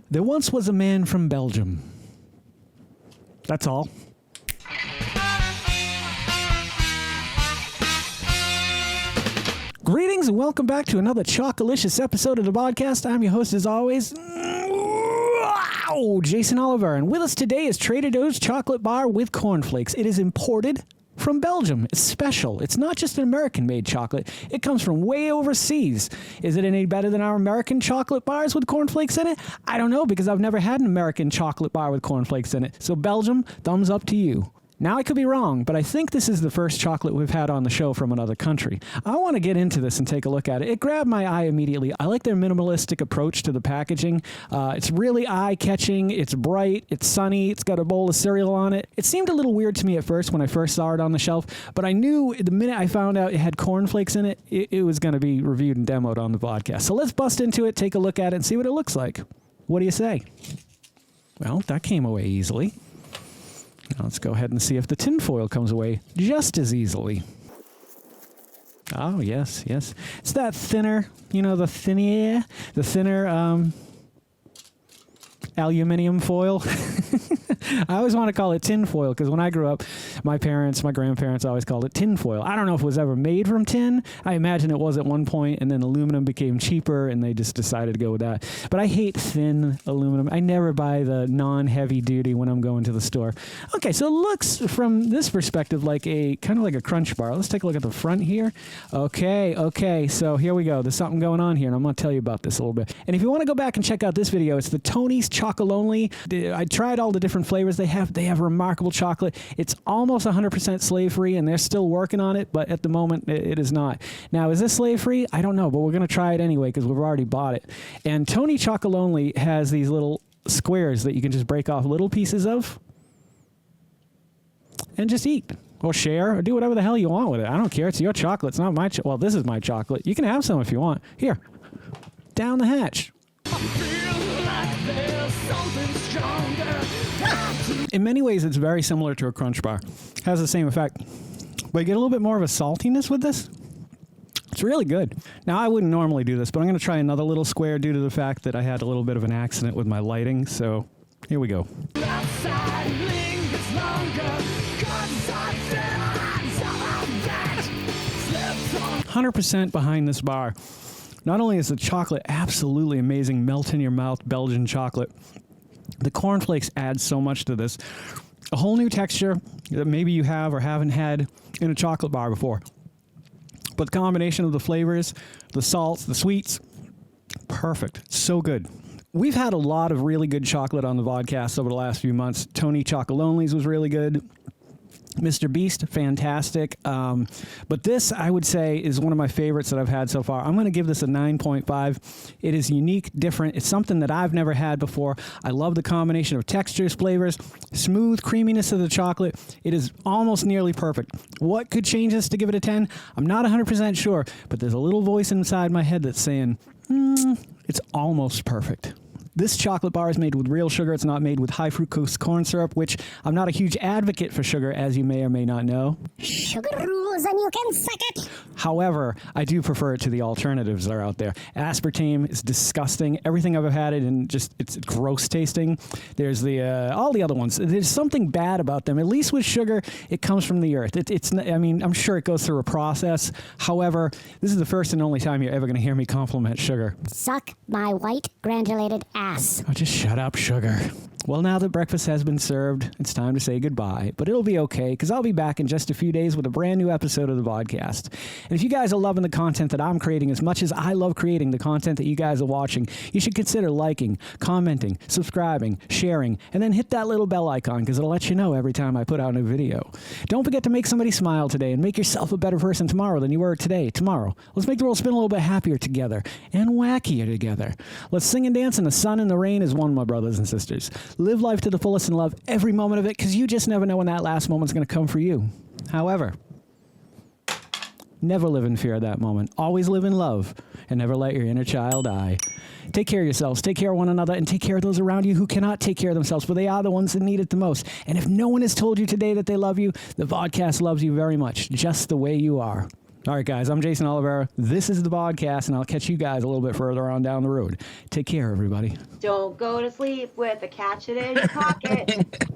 There once was a man from Belgium. That's all. Greetings and welcome back to another chocolicious episode of the Vodkast. I'm your host as always, Jason Oliver. And with us today is Trader Joe's chocolate bar with cornflakes. It is imported from Belgium. It's special. It's not just an American-made chocolate. It comes from way overseas. Is it any better than our American chocolate bars with cornflakes in it? I don't know, because I've never had an American chocolate bar with cornflakes in it. So Belgium, thumbs up to you. Now, I could be wrong, but I think this is the first chocolate we've had on the show from another country. I want to get into this and take a look at it. It grabbed my eye immediately. I like their minimalistic approach to the packaging. It's really eye-catching. It's bright. It's sunny. It's got a bowl of cereal on it. It seemed a little weird to me at first when I first saw it on the shelf, but I knew the minute I found out it had cornflakes in it, it was going to be reviewed and demoed on the podcast. So let's bust into it, take a look at it, and see what it looks like. What do you say? Well, that came away easily. Now let's go ahead and see if the tinfoil comes away just as easily. Oh, yes. It's that thinner, the thinner aluminum foil. I always want to call it tin foil because when I grew up, my grandparents always called it tin foil. I don't know if it was ever made from tin. I imagine it was at one point, and then aluminum became cheaper, and they just decided to go with that. But I hate thin aluminum. I never buy the non-heavy duty when I'm going to the store. Okay, so it looks from this perspective like kind of like a crunch bar. Let's take a look at the front here. Okay, so here we go. There's something going on here, and I'm going to tell you about this a little bit. And if you want to go back and check out this video, it's the Tony's Chocolonely. I tried all the different flavors they have. They have remarkable chocolate. It's almost 100% slave-free, and they're still working on it, but at the moment, it is not. Now, is this slave-free? I don't know, but we're going to try it anyway because we've already bought it. And Tony Chocolonely has these little squares that you can just break off little pieces of and just eat or share or do whatever the hell you want with it. I don't care. It's your chocolate. It's not my chocolate. Well, this is my chocolate. You can have some if you want. Here, down the hatch. In many ways, it's very similar to a Crunch Bar. Has the same effect. But you get a little bit more of a saltiness with this. It's really good. Now, I wouldn't normally do this, but I'm going to try another little square due to the fact that I had a little bit of an accident with my lighting. So, here we go. 100% behind this bar. Not only is the chocolate absolutely amazing, melt in your mouth Belgian chocolate, the cornflakes add so much to this. A whole new texture that maybe you have or haven't had in a chocolate bar before. But the combination of the flavors, the salts, the sweets, perfect. So good. We've had a lot of really good chocolate on the Vodkast over the last few months. Tony Chocolonely's was really good. Mr. Beast, fantastic. But this, I would say, is one of my favorites that I've had so far. I'm going to give this a 9.5. It is unique, different. It's something that I've never had before. I love the combination of textures, flavors, smooth creaminess of the chocolate. It is almost nearly perfect. What could change this to give it a 10? I'm not 100% sure, but there's a little voice inside my head that's saying, it's almost perfect. This chocolate bar is made with real sugar. It's not made with high fructose corn syrup, which I'm not a huge advocate for sugar, as you may or may not know. Sugar rules and you can suck it. However, I do prefer it to the alternatives that are out there. Aspartame is disgusting. Everything I've had it and it's gross tasting. There's all the other ones. There's something bad about them. At least with sugar, it comes from the earth. I'm sure it goes through a process. However, this is the first and only time you're ever going to hear me compliment sugar. Suck my white granulated ass. Oh, just shut up, sugar. Well, now that breakfast has been served, it's time to say goodbye. But it'll be okay, because I'll be back in just a few days with a brand new episode of the Vodkast. And if you guys are loving the content that I'm creating as much as I love creating the content that you guys are watching, you should consider liking, commenting, subscribing, sharing, and then hit that little bell icon, because it'll let you know every time I put out a new video. Don't forget to make somebody smile today and make yourself a better person tomorrow than you were today. Tomorrow. Let's make the world spin a little bit happier together and wackier together. Let's sing and dance in the sun and the rain as one, my brothers and sisters. Live life to the fullest and love every moment of it, because you just never know when that last moment's going to come for you. However, never live in fear of that moment. Always live in love, and never let your inner child die. Take care of yourselves, take care of one another, and take care of those around you who cannot take care of themselves, for they are the ones that need it the most. And if no one has told you today that they love you, the Vodkast loves you very much, just the way you are. All right, guys, I'm Jason Oliveira. This is the Vodkast, and I'll catch you guys a little bit further on down the road. Take care, everybody. Don't go to sleep with a catch it in your pocket.